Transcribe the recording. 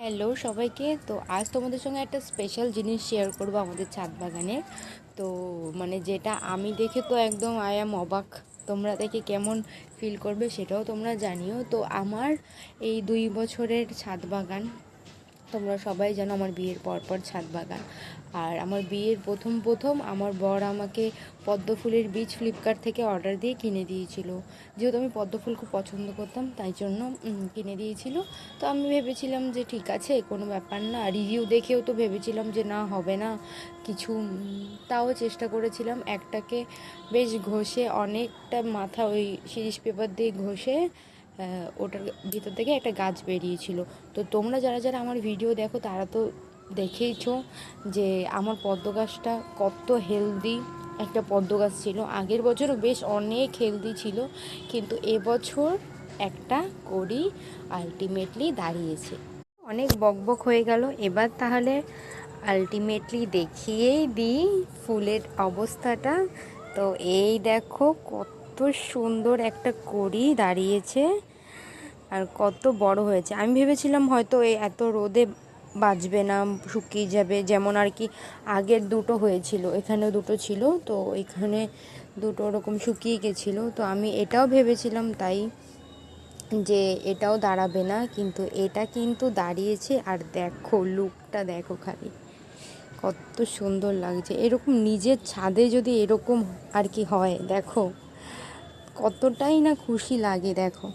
Hello সবাইকে। তো আজ তোমাদের সঙ্গে একটা স্পেশাল জিনিস শেয়ার করব আমাদের ছাদ বাগানের। তো যেটা আমি দেখে তো একদম আই অ্যাম অবাক। তোমরা দেখে কেমন ফিল করবে সেটাও তোমরা জানিও। তো আমার এই 2 বছরের ছাদ বাগান, তোমরা সবাই জানো আমার বিয়ের পর ছাদ বাগান। আর আমার বিয়ের প্রথম আমার বর আমাকে পদ্ম ফুলের বীজ ফ্লিপকার্ট থেকে অর্ডার দিয়ে কিনে দিয়েছিল। যেহেতু আমি পদ্ম ফুল খুব পছন্দ করতাম তাই জন্য কিনে দিয়েছিল। তো আমি ভেবেছিলাম যে ঠিক আছে, কোনো ব্যাপার না। রিভিউ দেখেও তো ভেবেছিলাম যে না, হবে না কিছু। তাও চেষ্টা করেছিলাম একটাকে বেশ ঘষে, অনেকটা মাথা ওই সিরিজ পেপার দিয়ে ঘষে ওটার ভিতর থেকে একটা গাছ বেরিয়েছিল। তো তোমরা যারা যারা আমার ভিডিও দেখো তারা তো দেখেইছো যে আমার পদ্ম গাছটা কত হেলদি একটা পদ্ম গাছ ছিল। আগের বছরও বেশ অনেক হেলদি ছিল, কিন্তু এবছর একটা কড়ি আলটিমেটলি দাঁড়িয়েছে। অনেক বকবক হয়ে গেল, এবার তাহলে আলটিমেটলি দেখিয়েই দিই ফুলের অবস্থাটা। তো এই দেখো কত সুন্দর একটা কড়ি দাঁড়িয়েছে আর কত বড় হয়েছে। আমি ভেবেছিলাম হয়তো এই এত রোদে বাঁচবে না, শুকিয়ে যাবে, যেমন আর কি আগের দুটো হয়েছিল, এখানেও দুটো ছিল, তো এখানে দুটো ওরকম শুকিয়ে গেছিলো। তো আমি এটাও ভেবেছিলাম তাই যে এটাও দাঁড়াবে না, কিন্তু এটা কিন্তু দাঁড়িয়েছে। আর দেখো লুকটা দেখো খালি, কত সুন্দর লাগছে। এরকম নিজের ছাদে যদি এরকম আর কি হয়, দেখো কতটাই না খুশি লাগে। দেখো